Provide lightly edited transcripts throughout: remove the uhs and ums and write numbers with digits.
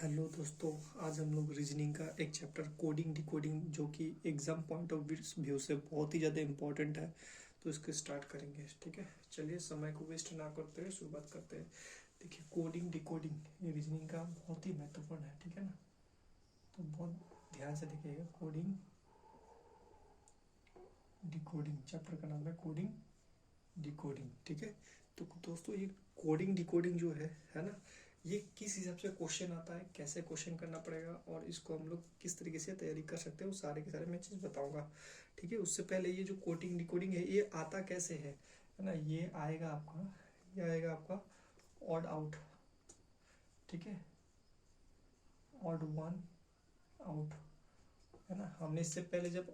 Hello दोस्तों, आज हम लोग रीजनिंग का एक चैप्टर कोडिंग डिकोडिंग जो कि एग्जाम पॉइंट ऑफ व्यू से बहुत ही ज़्यादा इम्पोर्टेंट है, तो इसको स्टार्ट करेंगे। ठीक है, चलिए समय को वेस्ट ना करते हुए शुरुआत करते हैं। देखिए, कोडिंग डिकोडिंग ये रीजनिंग का बहुत ही महत्वपूर्ण है। ठीक है ना, तो बहुत ध्यान से देखिएगा। कोडिंग डिकोडिंग चैप्टर का नाम है कोडिंग डिकोडिंग। ठीक है, तो दोस्तों ये कोडिंग डिकोडिंग जो है ना, ये किस हिसाब से क्वेश्चन आता है, कैसे क्वेश्चन करना पड़ेगा और इसको हम लोग किस तरीके से तैयारी कर सकते हैं, वो सारे के सारे मैं चीज़ बताऊंगा। ठीक है, उससे पहले ये जो कोडिंग डिकोडिंग है ये आता कैसे है ना, ये आएगा आपका ऑड आउट। ठीक है, ऑड वन आउट है ना। हमने इससे पहले जब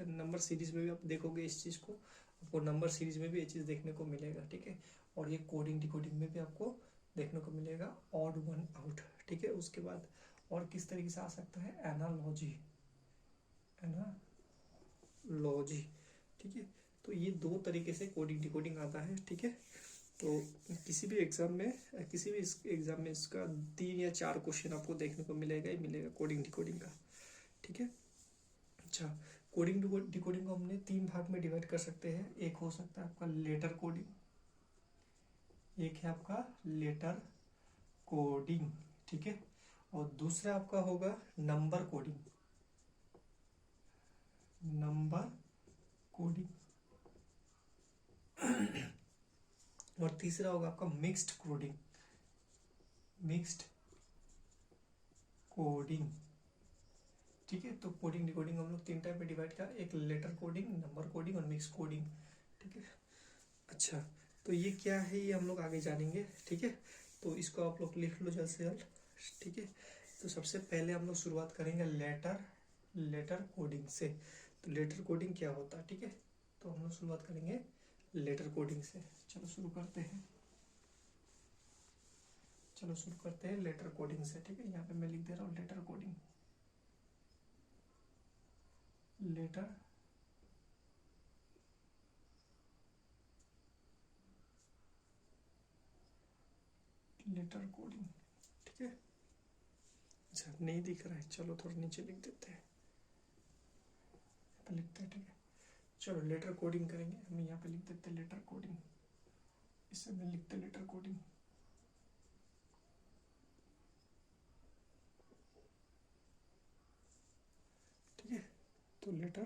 नंबर सीरीज में भी आप देखोगे इस चीज़ को, आपको नंबर सीरीज में भी ये चीज़ देखने को मिलेगा। ठीक है, और ये कोडिंग डिकोडिंग में भी आपको देखने को मिलेगा ऑड वन आउट। ठीक है, उसके बाद और किस तरीके से आ सकता है, एनालॉजी। ठीक है, तो ये दो तरीके से कोडिंग डिकोडिंग आता है। ठीक है, तो किसी भी एग्जाम में इसका 3 या 4 क्वेश्चन आपको देखने को मिलेगा ही मिलेगा कोडिंग डिकोडिंग का। ठीक है, अच्छा, कोडिंग डिकोडिंग को हमने 3 भाग में डिवाइड कर सकते हैं। एक हो सकता है आपका लेटर कोडिंग, एक है आपका लेटर कोडिंग। ठीक है, और दूसरा आपका होगा नंबर कोडिंग, और तीसरा होगा आपका मिक्स्ड कोडिंग। ठीक है, तो कोडिंग डिकोडिंग हम लोग 3 टाइप में डिवाइड किया, एक लेटर कोडिंग, नंबर कोडिंग और मिक्स कोडिंग। ठीक है, अच्छा, तो ये क्या है ये हम लोग आगे जानेंगे। ठीक है, तो इसको आप लोग लिख लो जल्द से जल्द। ठीक है, तो सबसे पहले हम लोग शुरुआत करेंगे लेटर कोडिंग से। तो लेटर कोडिंग क्या होता है, ठीक है, तो हम लोग शुरुआत करेंगे लेटर कोडिंग से। चलो शुरू करते हैं लेटर कोडिंग से। ठीक है, यहाँ पे मैं लिख दे रहा हूँ लेटर कोडिंग। Letter coding. ठीक है, अच्छा नहीं दिख रहा है, चलो थोड़ा नीचे लिख देते हैं, लिखते हैं। ठीक है, चलो लेटर कोडिंग करेंगे हम। यहाँ पे लिख देते हैं लेटर कोडिंग, इससे मैं लिखते लेटर कोडिंग। ठीक है, तो लेटर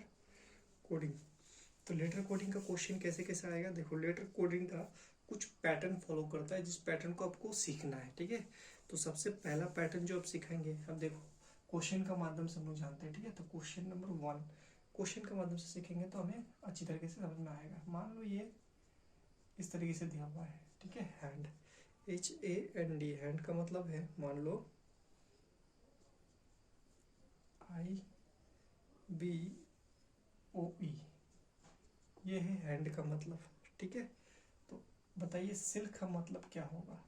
कोडिंग का क्वेश्चन कैसे कैसे आएगा, देखो लेटर कोडिंग का कुछ पैटर्न फॉलो करता है, जिस पैटर्न को आपको सीखना है। ठीक है, तो सबसे पहला पैटर्न जो आप सीखेंगे, अब देखो क्वेश्चन का माध्यम से हम लोग जानते हैं। ठीक है, तो क्वेश्चन नंबर 1 क्वेश्चन के माध्यम से सीखेंगे तो हमें अच्छी तरीके से समझ में आएगा। मान लो ये इस तरीके से दिया हुआ है। ठीक है, हैंड, HAND, हैंड का मतलब है, मान लो IBOE, ये है हैंड का मतलब। ठीक है, तो बताइए सिल्क का मतलब क्या होगा,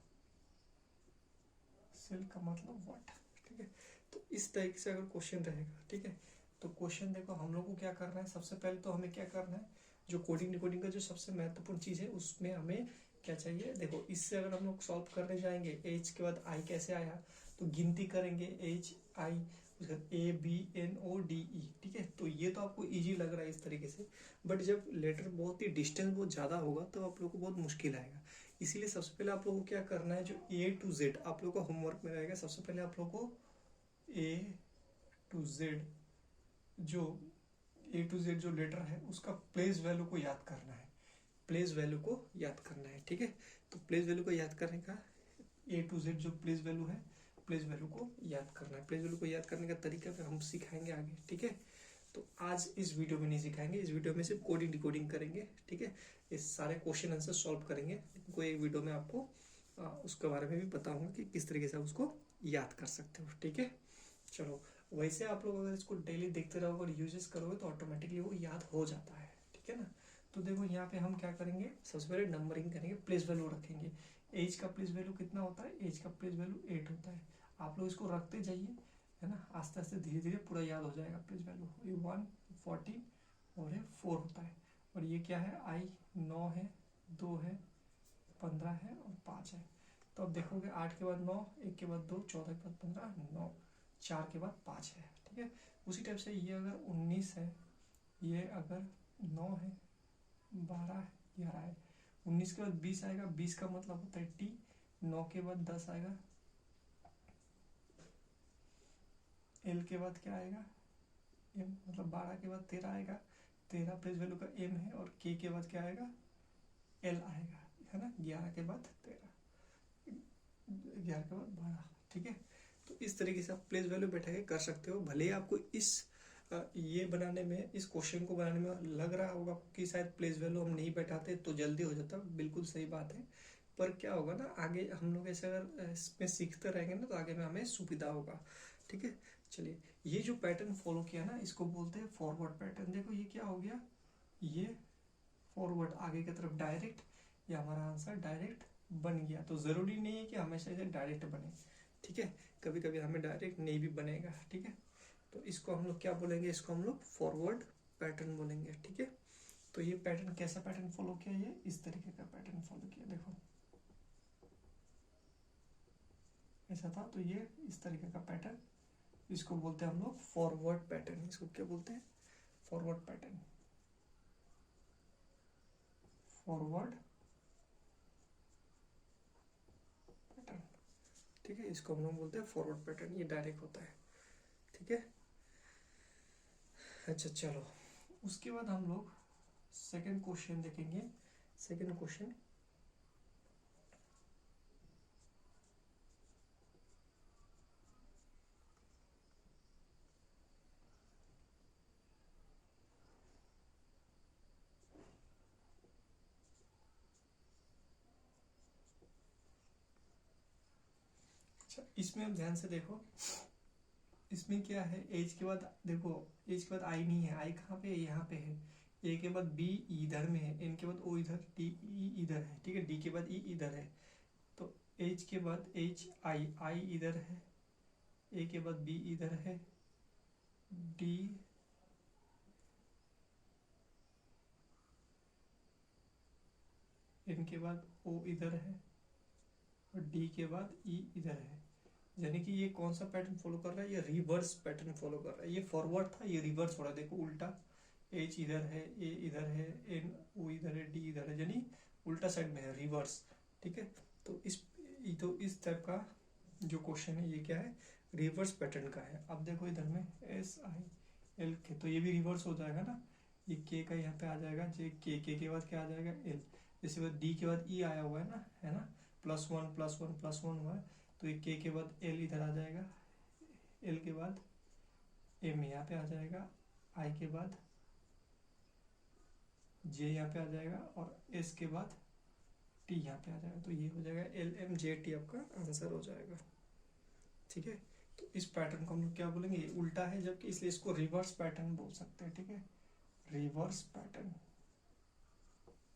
सिल्क का मतलब व्हाट। ठीक है, तो इस तरीके से अगर क्वेश्चन रहेगा। ठीक है, तो क्वेश्चन देखो हम लोग को क्या करना है, सबसे पहले तो हमें क्या करना है, जो कोडिंग डिकोडिंग का जो सबसे महत्वपूर्ण चीज है उसमें हमें क्या चाहिए, देखो इससे अगर हम लोग सॉल्व करने जाएंगे, एच के बाद आई कैसे आया, तो गिनती करेंगे HI, ABNODE। ठीक है, तो ये तो आपको इजी लग रहा है इस तरीके से, बट जब लेटर बहुत ही डिस्टेंस बहुत ज्यादा होगा तो आप लोग को बहुत मुश्किल आएगा। इसीलिए सबसे पहले आप लोगों को क्या करना है, जो A to Z आप लोग को होमवर्क में रहेगा, सबसे पहले आप लोग को A to Z जो जो लेटर है उसका प्लेस वैल्यू को याद करना है, ठीक है, तो प्लेस वैल्यू को याद करने का A to Z जो प्लेस वैल्यू है, प्लेस वैल्यू को याद करना है। प्लेस वैल्यू को याद करने का तरीका फिर हम सिखाएंगे आगे। ठीक है, तो आज इस वीडियो में नहीं सिखाएंगे, इस वीडियो में सिर्फ कोडिंग डिकोडिंग करेंगे। ठीक है, इस सारे क्वेश्चन आंसर सॉल्व करेंगे, कोई एक वीडियो में आपको उसके बारे में भी बताऊंगा कि किस तरीके से उसको याद कर सकते हो। ठीक है, चलो वैसे आप लोग अगर इसको डेली देखते रहोगे और यूजेस करोगे तो ऑटोमेटिकली वो याद हो जाता है। ठीक है ना, तो देखो यहाँ पे हम क्या करेंगे, सबसे पहले नंबरिंग करेंगे, प्लेस वैल्यू रखेंगे। एज का प्लेस वैल्यू कितना होता है, एज का प्लेस वैल्यू 8 होता है। आप लोग इसको रखते जाइए, है ना, आस्ते आस्ते धीरे धीरे पूरा याद हो जाएगा प्लेस वैल्यू। ये 1 14 और ये 4 होता है, और ये क्या है, आई 9 है, 2 है, 15 है और 5 है। तो अब देखोगे 8 के बाद 9, 1 के बाद 2, 14 के बाद 15, 9, 4 के बाद 5 है, ठीक है। उसी टाइप से ये अगर 19 है, ये अगर 9 है, 12 है, 11 है, 19 के बाद 20 आएगा, 20 का मतलब होता है टी, 9 के बाद 10 आएगा, एल के बाद क्या आएगा, एम, मतलब 12 के बाद 13 आएगा, 13 प्लेस वैल्यू का एम है, और के के बाद क्या आएगा, एल आएगा, है ना। 11 के बाद 13, 11 के बाद 12, ठीक है। तो इस तरीके से आप प्लेस वैल्यू बैठा के कर सकते हो। भले ही आपको इस ये बनाने में, इस क्वेश्चन को बनाने में लग रहा होगा कि शायद प्लेस वैल्यू हम नहीं बैठाते तो जल्दी हो जाता, बिल्कुल सही बात है। पर क्या होगा ना, आगे हम लोग ऐसे अगर इसमें सीखते रहेंगे ना, तो आगे में हमें सुविधा होगा, ठीक है। चलिए, ये जो पैटर्न फॉलो किया ना, इसको बोलते हैं फॉरवर्ड पैटर्न। देखो ये क्या हो गया, ये फॉरवर्ड, आगे की तरफ डायरेक्ट, ये हमारा आंसर डायरेक्ट बन गया। तो जरूरी नहीं है कि हमेशा इसे डायरेक्ट बने, ठीक है। कभी कभी हमें डायरेक्ट नहीं भी बनेगा, ठीक है। तो इसको हम लोग क्या बोलेंगे, इसको हम लोग फॉरवर्ड पैटर्न बोलेंगे, ठीक है। तो ये पैटर्न कैसा पैटर्न फॉलो किया, ये इस तरीके का पैटर्न फॉलो किया, देखो ऐसा था। तो ये इस तरीके का पैटर्न, इसको बोलते हैं हम लोग फॉरवर्ड पैटर्न। इसको क्या बोलते हैं, फॉरवर्ड पैटर्न, फॉरवर्ड पैटर्न, ठीक है। इसको हम लोग बोलते हैं फॉरवर्ड पैटर्न, ये डायरेक्ट होता है, ठीक है। अच्छा चलो, उसके बाद हम लोग सेकंड क्वेश्चन देखेंगे। सेकंड क्वेश्चन, अच्छा इसमें आप ध्यान से देखो, इसमें क्या है, एज के बाद देखो, एज के बाद आई नहीं है, आई कहाँ पे है, यहाँ पे है। ए के बाद बी इधर में है, एन के बाद ओ इधर, डी ई इधर है, ठीक है। डी के बाद ई इधर है। तो एच के बाद एच आई, आई इधर है, ए के बाद बी इधर है, डी एन के बाद ओ इधर है, और डी के बाद ई इधर है। यानी कि ये कौन सा पैटर्न फॉलो कर रहा है, ये रिवर्स पैटर्न फॉलो कर रहा है। ये फॉरवर्ड था, ये रिवर्स हो रहा है, देखो उल्टा। एच इधर है, ए इधर है, एन ओ इधर है, डी इधर है, यानी उल्टा साइड में है, रिवर्स, ठीक है। तो इस टाइप का जो क्वेश्चन है, ये क्या है, रिवर्स पैटर्न का है। अब देखो इधर में एस आई एल के, तो ये भी रिवर्स हो जाएगा ना, ये के का यहाँ पे आ जाएगा, जे के बाद क्या आ जाएगा, एल। जैसे बाद डी के बाद ई आया हुआ है ना, +1 +1 +1 हुआ है, तो ये के बाद एल इधर आ जाएगा, एल के बाद एम यहाँ पे आ जाएगा, आई के बाद जे यहाँ पे आ जाएगा, और एस के बाद टी यहाँ पे आ जाएगा। तो ये हो जाएगा LMJT, आपका आंसर हो जाएगा, ठीक है। तो इस पैटर्न को हम लोग क्या बोलेंगे, ये उल्टा है जबकि, इसलिए इसको रिवर्स पैटर्न बोल सकते हैं, ठीक है। रिवर्स पैटर्न,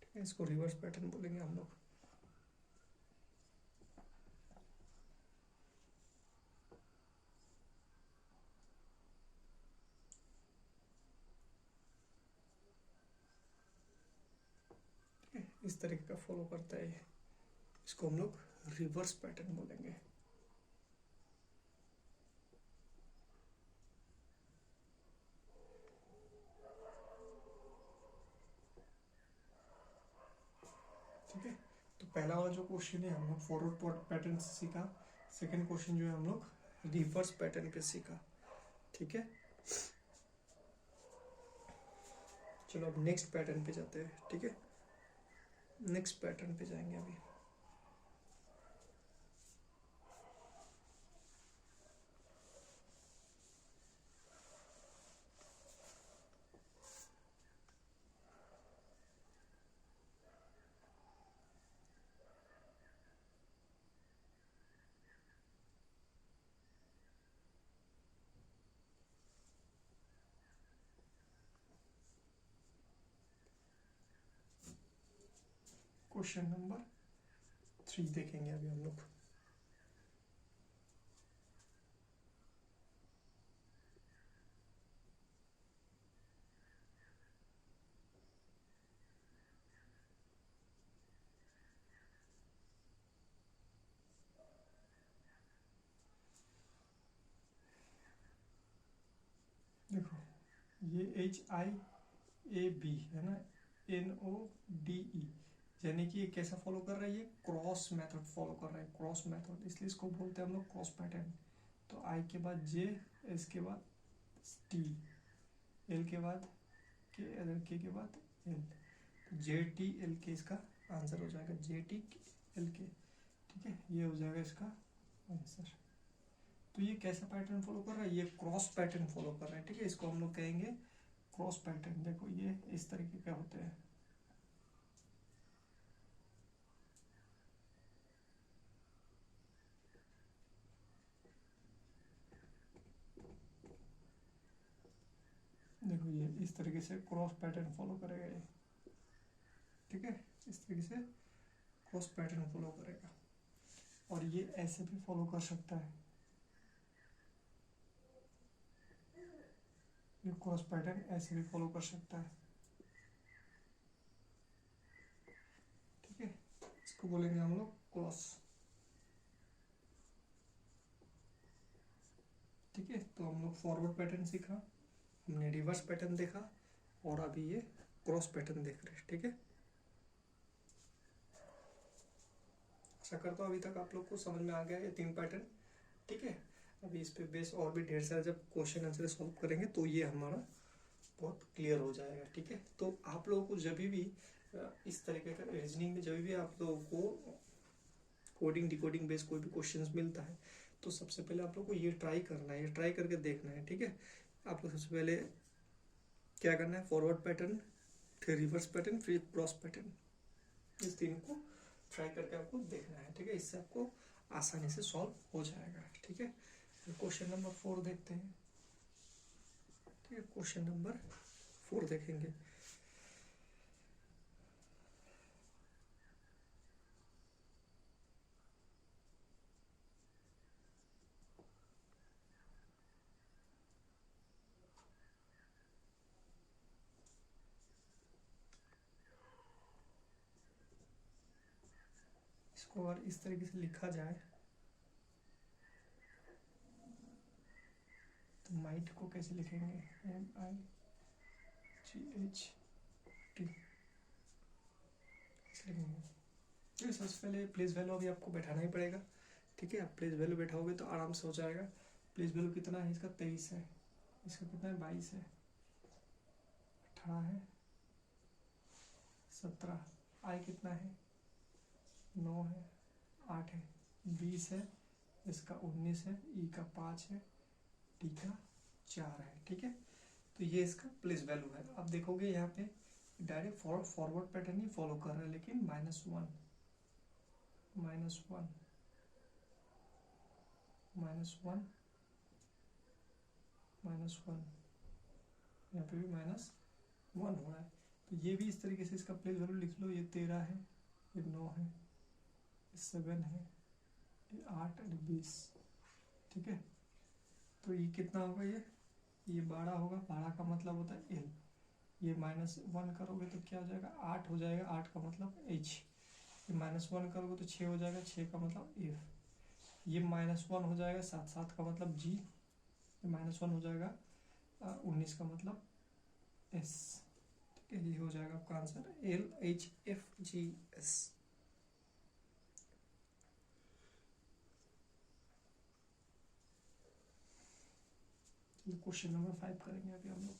ठीक है, इसको रिवर्स पैटर्न बोलेंगे हम लोग। इस तरीके का फॉलो करता है ये, इसको हम लोग रिवर्स पैटर्न बोलेंगे। ठीक है, तो पहला वाला जो क्वेश्चन है हम लोग फॉरवर्ड पैटर्न से सीखा। सेकंड क्वेश्चन जो है हम लोग रिवर्स पैटर्न पे सीखा, ठीक है। चलो अब नेक्स्ट पैटर्न पे जाते हैं, ठीक है। नेक्स्ट पैटर्न पे जाएंगे अभी। क्वेश्चन नंबर 3 देखेंगे अभी हम लोग। देखो ये HIAB है ना, NODE, यानी कि ये कैसा फॉलो कर रहा है, ये क्रॉस मेथड फॉलो कर रहा है, क्रॉस मेथड, इसलिए इसको बोलते हैं हम लोग क्रॉस पैटर्न। तो I के बाद J, S के बाद T, L के बाद K, K के बाद L, JTLK इसका आंसर हो जाएगा, JTLK। ठीक है, ये हो जाएगा इसका आंसर। तो ये कैसा पैटर्न फॉलो कर रहा है, ये क्रॉस पैटर्न फॉलो कर रहा है। ठीक है, इसको हम लोग कहेंगे क्रॉस पैटर्न। देखो ये इस तरीके का होते हैं। देखो ये इस तरीके से क्रॉस पैटर्न फॉलो करेगा ये। ठीक है, इस तरीके से क्रॉस पैटर्न फॉलो करेगा, और ये ऐसे भी फॉलो कर सकता है, ये क्रॉस पैटर्न ऐसे भी फॉलो कर सकता है। ठीक है, इसको बोलेंगे हम लोग क्रॉस। ठीक है, तो हम लोग फॉरवर्ड पैटर्न सीखा, हमने रिवर्स पैटर्न देखा, और अभी ये क्रॉस पैटर्न देख रहे हैं। ठीक है, आशा करता हूँ अभी तक आप लोग को समझ में आ गया ये 3 पैटर्न। ठीक है, अभी इस पे बेस और भी ढेर सारे जब क्वेश्चन आंसर सॉल्व करेंगे तो ये हमारा बहुत क्लियर हो जाएगा। ठीक है, तो आप लोगों को जब भी इस तरीके का रीजनिंग में जब भी आप लोगों को कोडिंग डिकोडिंग बेस कोई भी क्वेश्चन मिलता है, तो सबसे पहले आप लोग को ये ट्राई करना है, ये ट्राई करके देखना है। ठीक है, आप लोग सबसे पहले क्या करना है, फॉरवर्ड पैटर्न, फिर रिवर्स पैटर्न, फिर क्रॉस पैटर्न, इस 3 को ट्राई करके आपको देखना है। ठीक है, इससे आपको आसानी से सॉल्व हो जाएगा। ठीक है, क्वेश्चन नंबर 4 देखते हैं। ठीक है, क्वेश्चन नंबर 4 देखेंगे। इसको अगर इस तरीके से लिखा जाए तो माइट को कैसे लिखेंगे, MIGHT लिखेंगे। तो सबसे पहले प्लेस वैल्यू अभी आपको बैठाना ही पड़ेगा। ठीक है, आप प्लेस वैल्यू बैठाओगे तो आराम से हो जाएगा। प्लेस वैल्यू कितना है इसका, 23 है, इसका कितना है, 22 है, 18 है, 17, आई कितना है, 9 है, 8 है, 20 है, इसका 19 है, ई का 5 है, टी का 4 है। ठीक है, तो ये इसका प्लेस वैल्यू है। अब देखोगे यहाँ पे डायरेक्ट फॉरवर्ड पैटर्न ही फॉलो कर रहा है, लेकिन -1 -1 -1 -1, यहाँ पे भी -1 हो रहा है। तो ये भी इस तरीके से इसका प्लेस वैल्यू लिख लो, ये 13 है, ये 9 है, ये 7 है, ये 8 और 20। ठीक है, तो ये कितना होगा, ये 12 होगा। 12 का मतलब होता है एल। ये -1 करोगे तो क्या हो जाएगा, 8 हो जाएगा, 8 का मतलब एच। ये -1 करोगे तो 6 हो जाएगा, 6 का मतलब एफ। ये -1 हो जाएगा, 7 7 का मतलब जी। ये -1 हो जाएगा, 19 का मतलब एस। ठीक है, ये हो जाएगा आपका आंसर, LHFGS। क्वेश्चन नंबर 5 करेंगे अभी हम लोग।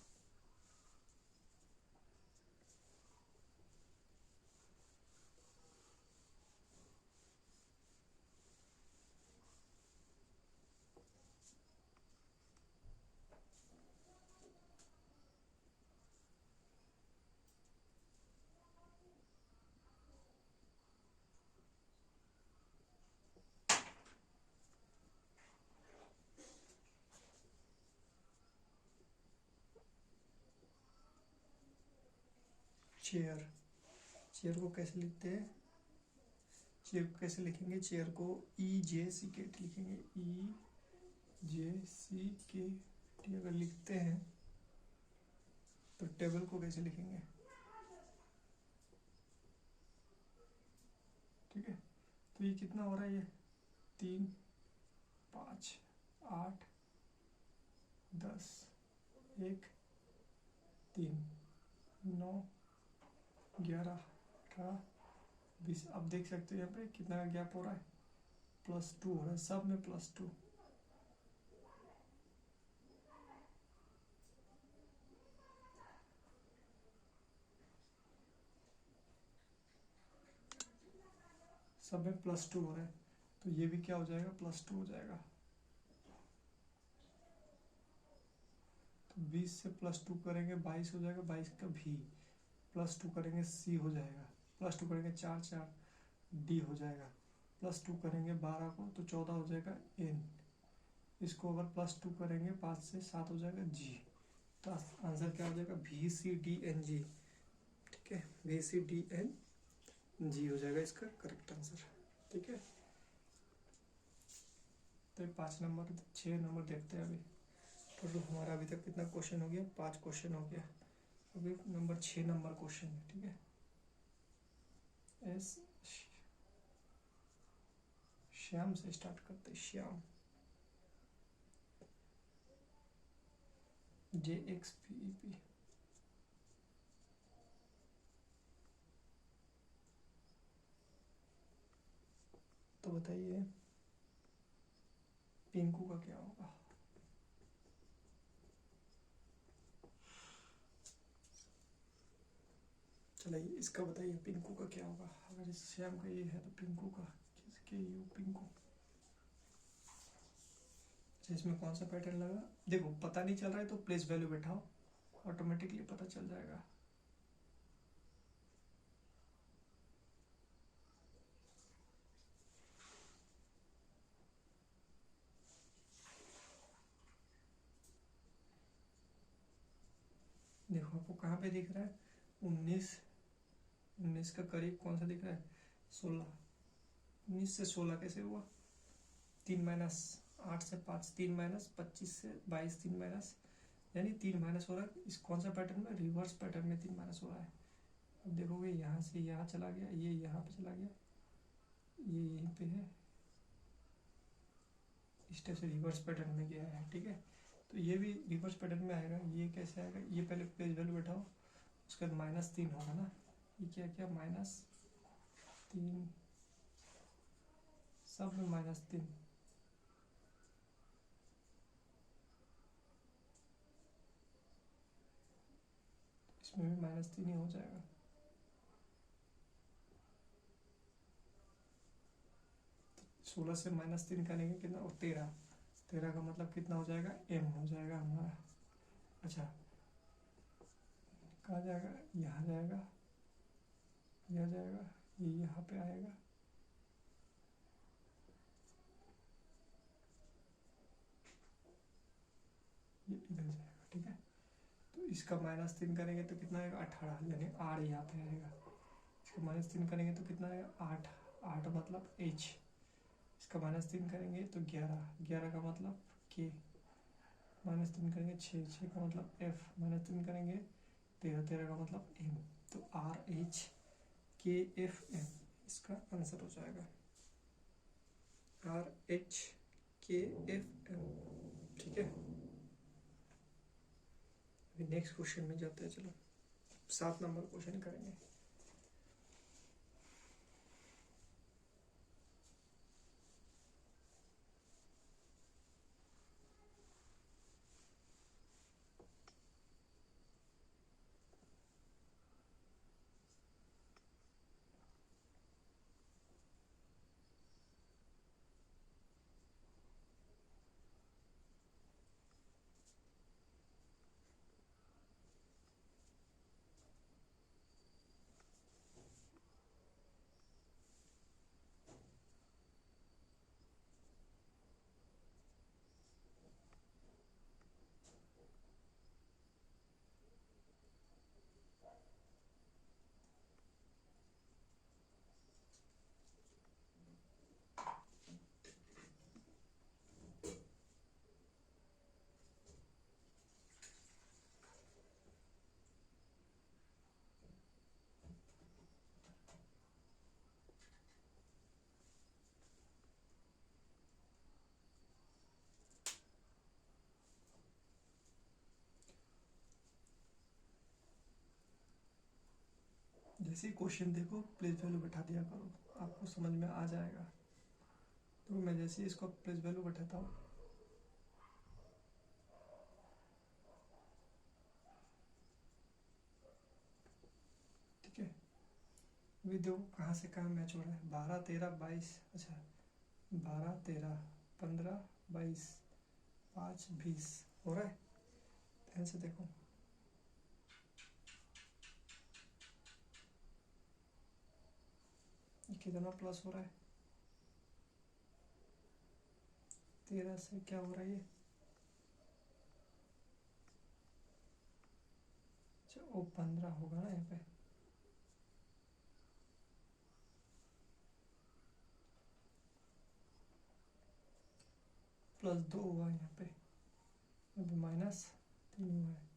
चेयर, चेयर को कैसे लिखते हैं, चेयर को कैसे लिखेंगे, चेयर को EJCKT लिखेंगे, EJCKT अगर लिखते हैं तो टेबल को कैसे लिखेंगे। ठीक है, तो ये कितना हो रहा है, ये 3 5 8 10 1 3 9 11 18 20। अब देख सकते हो यहाँ पे कितना का गैप हो रहा है, +2 हो रहा है, सब में +2। सब में +2 हो रहा है, तो ये भी क्या हो जाएगा, +2 हो जाएगा। तो 20 से +2 करेंगे 22 हो जाएगा, 22 का भी +2 करेंगे C हो जाएगा, +2 करेंगे 4 4 D हो जाएगा, +2 करेंगे 12 को तो 14 हो जाएगा N। इसको अगर +2 करेंगे 5 से 7 हो जाएगा G। तो आंसर क्या हो जाएगा, VCDNG। ठीक है, VCDNG हो जाएगा इसका करेक्ट आंसर। ठीक है, तो 5 नंबर 6 नंबर देखते हैं। अभी टोटल हमारा अभी तक कितना क्वेश्चन हो गया, 5 क्वेश्चन हो गया। अभी नंबर 6 नंबर क्वेश्चन है। ठीक है, एस श्याम से स्टार्ट करते, श्याम JXPEP। तो बताइए पिंकू का क्या होगा। चलिए इसका बताइए पिंकू का क्या होगा। अगर इस श्याम का ये है तो पिंकू का किसके यू पिंकू। इसमें कौन सा पैटर्न लगा, देखो पता नहीं चल रहा है तो प्लेस वैल्यू बैठाओ, ऑटोमेटिकली पता चल जाएगा। देखो आपको कहाँ पे दिख रहा है, 19 का करीब कौन सा दिख रहा है, 16। 19 से 16 कैसे हुआ, 3 माइनस 8 से 5 3 माइनस 25 से 22 3 माइनस, यानी 3 माइनस हो रहा है। इस कौन सा पैटर्न में, रिवर्स पैटर्न में 3 माइनस हो रहा है। अब देखोगे यहाँ से यहाँ चला गया, ये यहाँ पे चला गया, ये यहीं पे है, इस टाइप से रिवर्स पैटर्न में गया है। ठीक है, तो ये भी रिवर्स पैटर्न में आएगा। ये कैसे आएगा, ये पहले प्लेस वैल्यू बैठाओ, उसके बाद -3 होगा ना, ये क्या क्या -3, सब में -3। इसमें भी -3 ही हो जाएगा। तो 16 से -3 करेंगे कितना, और 13 का मतलब कितना हो जाएगा, M हो जाएगा हमारा। अच्छा कहाँ जाएगा, यहाँ जाएगा, यह जाएगा, ये यहाँ पे आएगा, ये इधर जाएगा। ठीक है, तो इसका -3 करेंगे तो कितना आएगा, 18, यानी R यहाँ पे आएगा। इसका -3 करेंगे तो कितना आएगा, 8 मतलब H। इसका -3 करेंगे तो 11 का मतलब K, -3 करेंगे 6 का मतलब F, -3 करेंगे 13 का मतलब M। तो RHKFM इसका आंसर हो जाएगा, RHKFM। ठीक है, नेक्स्ट क्वेश्चन में जाते हैं। चलो 7 नंबर क्वेश्चन करेंगे। इसी क्वेश्चन देखो प्लेस वैल्यू बैठा दिया करो, आपको समझ में आ जाएगा। तो मैं जैसे इसको प्लेस वैल्यू बैठाता हूँ, ठीक है, अभी देखो कहाँ से कहाँ मैच हो रहा है। 12 13 22, अच्छा 12 13 15 22 5 20 हो रहा है। ध्यान से देखो, कितना प्लस हो रहा है। 13 से क्या हो रहा है ये, अच्छा वो 15 होगा ना यहाँ पे, +2 हुआ है यहाँ पे, अभी -3 हुआ है,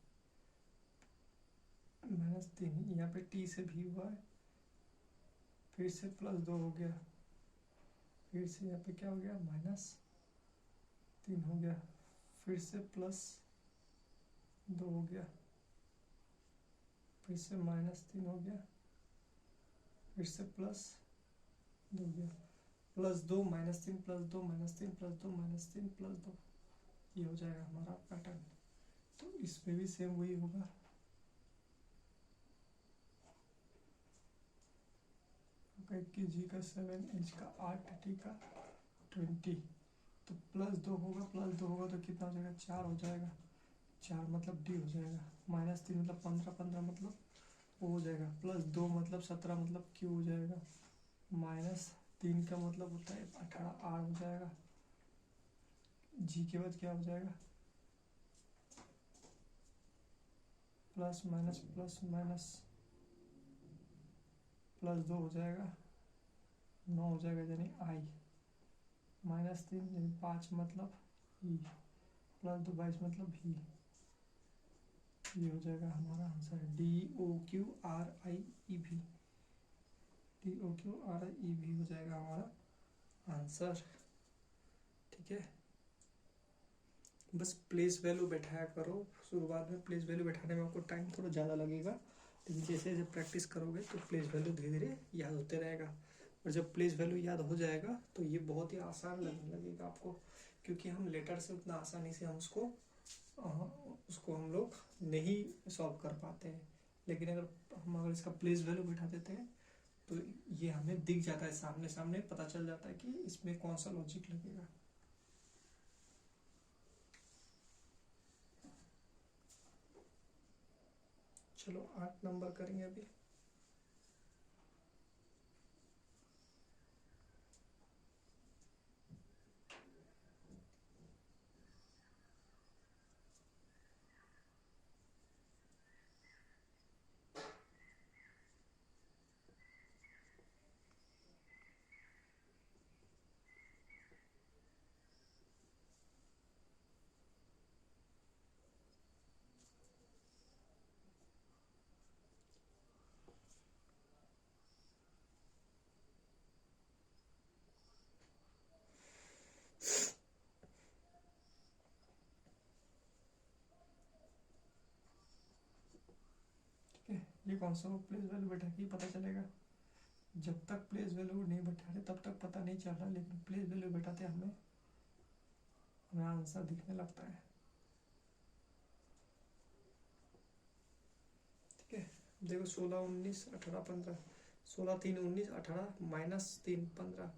-3 यहाँ पे टी से भी हुआ है, फिर से +2 हो गया, फिर से यहाँ पे क्या हो गया -3 हो गया, फिर से +2 हो गया, फिर से -3 हो गया, फिर से +2 हो गया, +2 -3 +2 -3 +2 -3 +2, ये हो जाएगा हमारा पैटर्न। तो इसमें भी सेम वही होगा, जी का 7, एच का 8, टी का 20, तो +2 होगा, +2 होगा तो कितना हो जाएगा, 4 हो जाएगा, 4 मतलब डी हो जाएगा, -3 मतलब 15, 15 मतलब वो हो जाएगा, +2 मतलब 17 मतलब क्यू हो जाएगा, -3 का मतलब होता है 18 आर हो जाएगा, जी के बाद क्या हो जाएगा, प्लस माइनस +2 हो जाएगा, 9 हो जाएगा यानी आई, -3 यानी 5 मतलब ई, +2 22 मतलब ही, ये हो जाएगा हमारा आंसर, DOQRIEV, DOQRIEV हो जाएगा हमारा आंसर। ठीक है, बस प्लेस वैल्यू बैठाया करो, शुरुआत में प्लेस वैल्यू बैठाने में आपको टाइम थोड़ा ज़्यादा लगेगा, लेकिन जैसे जैसे प्रैक्टिस करोगे तो प्लेस वैल्यू धीरे धीरे याद होते रहेगा, और जब प्लेस वैल्यू याद हो जाएगा तो ये बहुत ही आसान लगने लगेगा आपको, क्योंकि हम लेटर से उतना आसानी से हम उसको हम लोग नहीं सॉल्व कर पाते हैं, लेकिन अगर इसका प्लेस वैल्यू बैठा देते हैं तो ये हमें दिख जाता है, सामने सामने पता चल जाता है कि इसमें कौन सा लॉजिक लगेगा। चलो 8 नंबर करेंगे अभी। ये कौन सा प्लेस वैल्यू बैठा के पता चलेगा, जब तक प्लेस वैल्यू नहीं बैठाते तब तक पता नहीं चल रहा, लेकिन प्लेस वैल्यू बैठाते हमें आंसर दिखने लगता है। ठीक है, देखो 16 19 18 15, 16 3 19 18 -3 15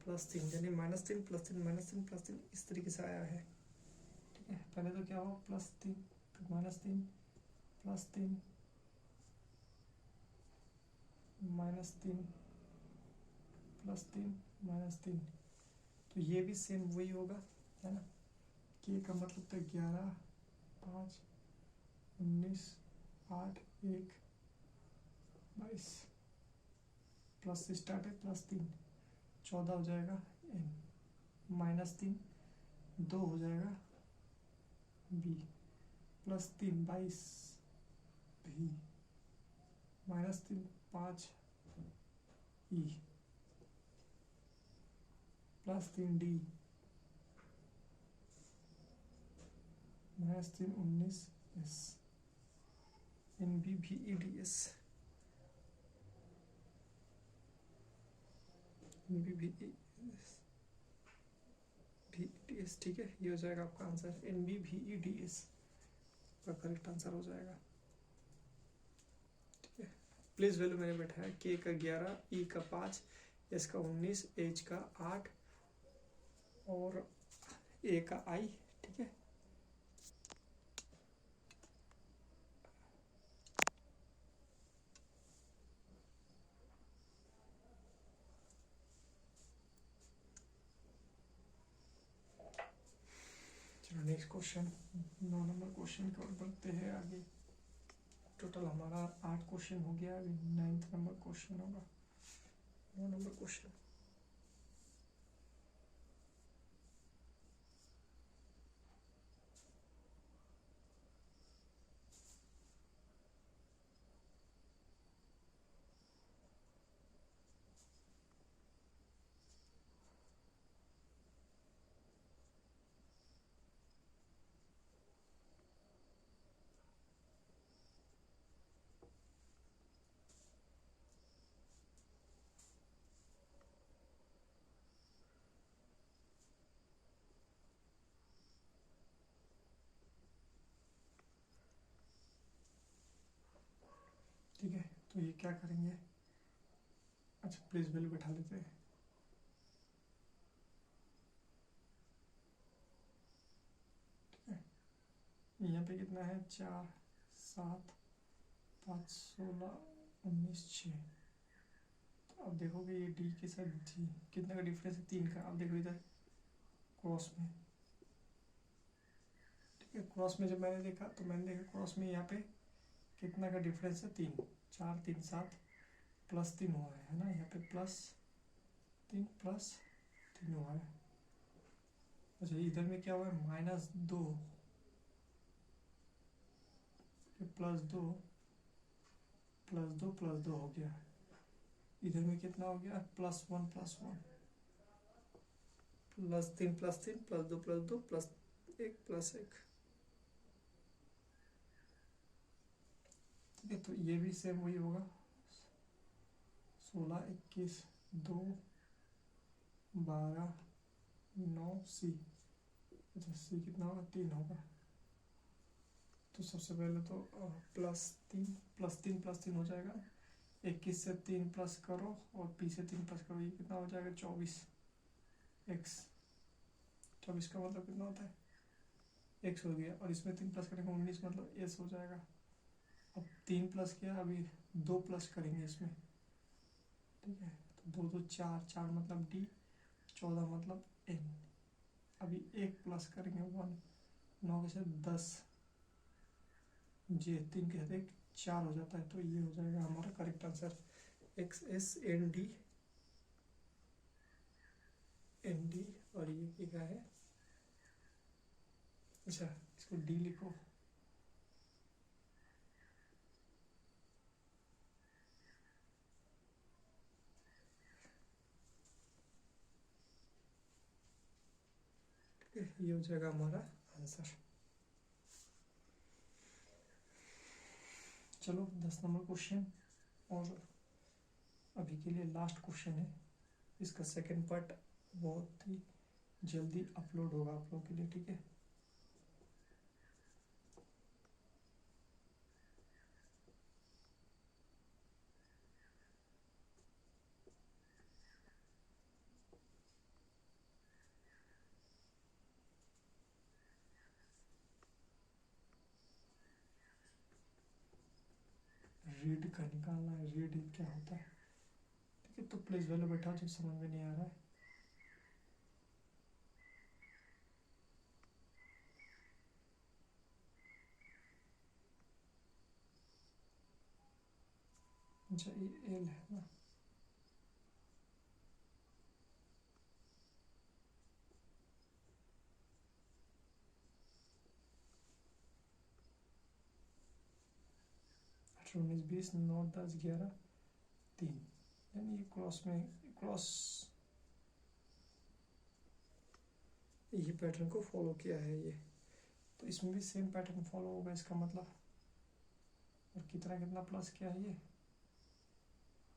+3 यानी -3 +3 -3 +3 इस तरीके से आया है। ठीक है, पहले तो क्या हो +3 फिर -3 +3 -3 +3 -3, तो ये भी सेम वही होगा, है ना, के का मतलब था 11 5 19 8 1 22, प्लस से स्टार्ट है, +3 14 हो जाएगा एन, -3 2 हो जाएगा बी, +3 22 भी, -3 5 E, +3 D, -3 19 S, N B भी E D S. N B भी डी एस, ठीक है, ये हो जाएगा आपका आंसर, एन बी भी ई डी एस का करेक्ट आंसर हो जाएगा। ठीक है, प्लेस वैल्यू मैंने बैठाया के का 11, ई का 5, एस का 19, एच का 8 और ए का आई। ठीक है, चलो नेक्स्ट क्वेश्चन, 9 नंबर क्वेश्चन की ओर बढ़ते हैं आगे। टोटल हमारा 8 क्वेश्चन हो गया, अभी 9th नंबर क्वेश्चन होगा। 9 नंबर क्वेश्चन, ठीक है, तो ये क्या करेंगे, अच्छा प्लेस वैल्यू बैठा लेते हैं। ठीक है, यहाँ पे कितना है, 4 7 5 16 19 6। तो अब देखोगे ये डी के साथ जी कितना का डिफरेंस है, 3 का। अब देखो इधर क्रॉस में, ठीक है, क्रॉस में जब मैंने देखा तो मैंने देखा क्रॉस में यहाँ पे कितना का डिफरेंस है, 3, 4 3 7 +3 हुआ है ना, यहाँ पे +3 +3 हुआ है। अच्छा इधर में क्या हुआ है, -2, +2 +2 +2 हो गया। इधर में कितना हो गया, +1 +1 +3 +3 +2 +2 +1 +1। ठीक है, तो ये भी सेम वही होगा, 16 21 2 12 9 सी। अच्छा सी कितना होगा, 3 होगा। तो सबसे पहले तो +3 हो जाएगा, 21 से 3 प्लस करो और पी से 3 प्लस करो, ये कितना हो जाएगा, 24 एक्स। 24 का मतलब कितना होता है, एक्स हो गया, और इसमें 3 प्लस करेंगे 19, मतलब एस हो जाएगा। अब 3 प्लस किया, अभी 2 प्लस करेंगे इसमें। ठीक है, तो 2 2 4, 4 मतलब डी, 14 मतलब एन। अभी 1 प्लस करेंगे 1, 9 के साथ 10, जे 3 के साथ 1 4 हो जाता है। तो ये हो जाएगा हमारा correct answer, X S N D N D. और ये क्या है, अच्छा इसको डी लिखो। ये हो जाएगा हमारा आंसर। चलो 10 नंबर क्वेश्चन, और अभी के लिए लास्ट क्वेश्चन है। इसका सेकंड पार्ट बहुत ही जल्दी अपलोड होगा आप लोगों के लिए। ठीक है, रीड का निकालना है, रीड क्या होता है। ठीक है, तो प्लीज वैल्यू बैठा जो समझ में नहीं आ रहा है। अच्छा ये एल है ना, अठारह 19 20 9 10 11 3, यानी ये क्रॉस में, क्रॉस ये पैटर्न को फॉलो किया है ये। तो इसमें भी सेम पैटर्न फॉलो होगा इसका मतलब। और कितना कितना प्लस किया है ये,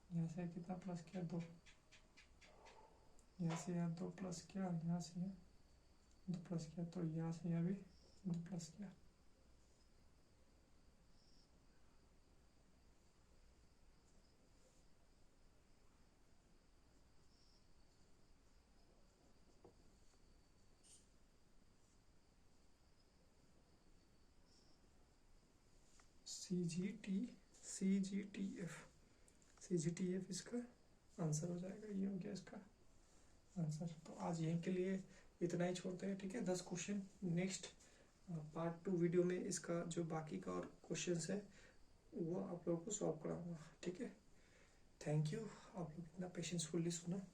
यहाँ से कितना प्लस किया, 2, यहाँ से यहाँ 2 प्लस किया, यहाँ से यहाँ 2 प्लस किया, तो यहाँ से यहाँ भी 2 प्लस किया। CGTF इसका आंसर हो जाएगा, ये हो गया इसका आंसर। तो आज यहीं के लिए इतना ही छोड़ते हैं, ठीक है। 10 क्वेश्चन नेक्स्ट पार्ट 2 वीडियो में इसका जो बाकी का और क्वेश्चंस है वो आप लोगों को सॉल्व कराऊंगा, ठीक है। थैंक यू, आप लोग इतना पेशेंसफुली सुना।